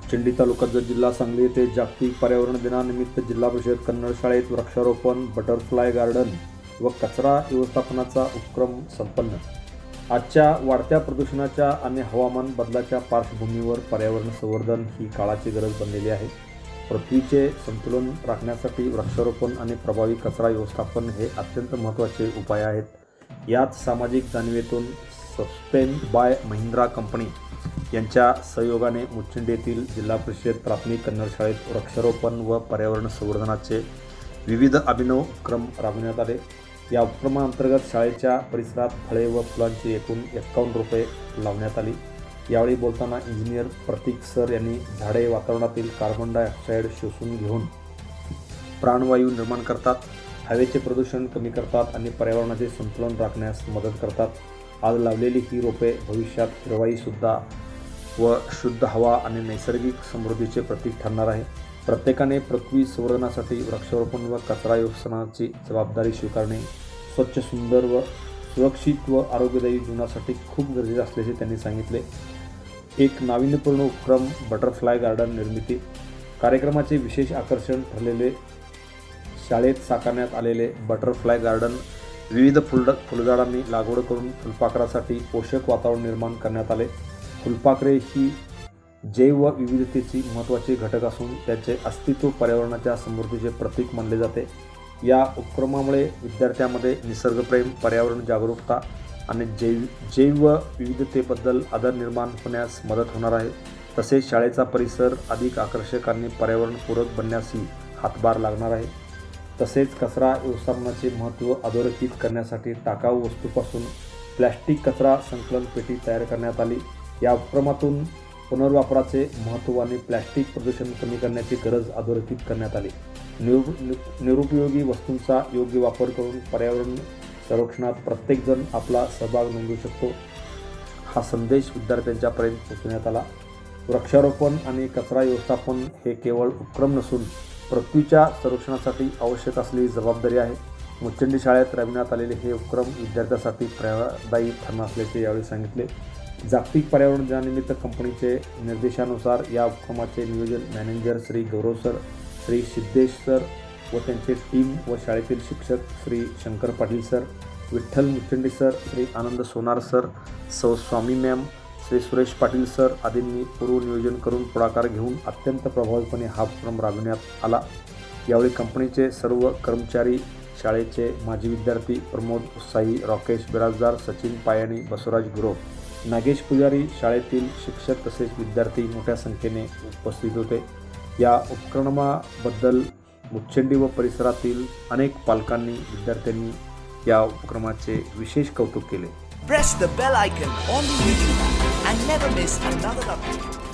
मुच्चंडी तालुका जत जिल्हा सांगली येथे जागतिक पर्यावरण दिनानिमित्त जिल्हा परिषद कन्नड शाळेत वृक्षारोपण, बटरफ्लाय गार्डन व कचरा व्यवस्थापनाचा उपक्रम संपन्न। आजच्या वाढत्या प्रदूषणाच्या आणि हवामान बदलाच्या पार्श्वभूमीवर पर्यावरण संवर्धन ही काळाची गरज बनलेली आहे। पृथ्वीचे संतुलन राखण्यासाठी वृक्षारोपण आणि प्रभावी कचरा व्यवस्थापन हे अत्यंत महत्त्वाचे उपाय आहेत। याच सामाजिक जाणीवेतून सस्टेन बाय महिंद्रा कंपनी यांच्या सहयोगाने मुच्चंडी येथील जिल्हा परिषद प्राथमिक कन्नड शाळेत वृक्षारोपण व पर्यावरण संवर्धनाचे विविध अभिनव उपक्रम राबविण्यात आले। या उपक्रमांतर्गत शाळेच्या परिसरात फळे व फुलांची एकूण 51 रोपे लावण्यात आली। यावेळी बोलताना इंजिनियर प्रतीक सर यांनी झाडे वातावरणातील कार्बन डायऑक्साईड शोषून घेऊन प्राणवायू निर्माण करतात, हवेचे प्रदूषण कमी करतात आणि पर्यावरणाचे संतुलन राखण्यास मदत करतात। आज लावलेली ही रोपे भविष्यात हिरवाईसुद्धा व शुद्ध हवा आणि नैसर्गिक समृद्धीचे प्रतीक ठरणार आहे। प्रत्येकाने पृथ्वी संवर्धनासाठी वृक्षारोपण व कचरा व्यवस्थापनाची जबाबदारी स्वीकारणे स्वच्छ, सुंदर व सुरक्षित व आरोग्यदायी जीवनासाठी खूप गरजेचे असल्याचे त्यांनी सांगितले। एक नाविन्यपूर्ण उपक्रम बटरफ्लाय गार्डन निर्मिती कार्यक्रमाचे विशेष आकर्षण ठरलेले शाळेत साकारण्यात आलेले बटरफ्लाय गार्डन विविध फुलझाडांनी लागवड करून फुलपाखरासाठी पोषक वातावरण निर्माण करण्यात आले। फुलपाखरे ही जैवविविधतेची महत्त्वाचे घटक असून त्यांचे अस्तित्व पर्यावरणाच्या समृद्धीचे प्रतीक मानले जाते। या उपक्रमामुळे विद्यार्थ्यांमध्ये निसर्गप्रेम, पर्यावरण जागरूकता आणि जैवविविधतेबद्दल आदर निर्माण होण्यास मदत होणार आहे। तसेच शाळेचा परिसर अधिक आकर्षक आणि पर्यावरणपूरक बनण्यासही हातभार लागणार आहे। तसेच कचरा व्यवस्थापनाचे महत्त्व अधोरेखित करण्यासाठी टाकाऊ वस्तूपासून प्लॅस्टिक कचरा संकलन पेटी तयार करण्यात आली। या उपक्रमातून पुनर्वापराचे महत्त्व आणि प्लॅस्टिक प्रदूषण कमी करण्याची गरज अधोरेखित करण्यात आली। निरुपयोगी वस्तूंचा योग्य वापर करून पर्यावरण संरक्षणात प्रत्येकजण आपला सहभाग नोंदवू शकतो, हा संदेश विद्यार्थ्यांच्यापर्यंत पोहोचवण्यात आला। वृक्षारोपण आणि कचरा व्यवस्थापन हे केवळ उपक्रम नसून पृथ्वीच्या संरक्षणासाठी आवश्यक असलेली जबाबदारी आहे। मुच्चंडी शाळेत राबविण्यात आलेले हे उपक्रम विद्यार्थ्यांसाठी प्रेरणादायी ठरणार असल्याचे यावेळी सांगितले। जागतिक पर्यावरण दिनानिमित्त कंपनीचे निर्देशानुसार या उपक्रमाचे नियोजन मॅनेजर श्री गौरव सर, श्री सिद्धेश सर व त्यांचे टीम व शाळेतील शिक्षक श्री शंकर पाटील सर, विठ्ठल मुच्चंडी सर, श्री आनंद सोनार सर, सौ स्वामी मॅम, श्री सुरेश पाटील सर आदींनी पूर्वनियोजन करून पुढाकार घेऊन अत्यंत प्रभावीपणे हा उपक्रम राबविण्यात आला। यावेळी कंपनीचे सर्व कर्मचारी, शाळेचे माजी विद्यार्थी प्रमोद उत्साही, राकेश बिराजदार, सचिन पायाणी, बसवराज गुरव, नागेश पुजारी, शाळेतील शिक्षक तसेच विद्यार्थी मोठ्या संख्येने उपस्थित होते। या उपक्रमाबद्दल मुच्चंडी व परिसरातील अनेक पालकांनी, विद्यार्थ्यांनी या उपक्रमाचे विशेष कौतुक केले। Press the bell icon on the YouTube app and never miss another update.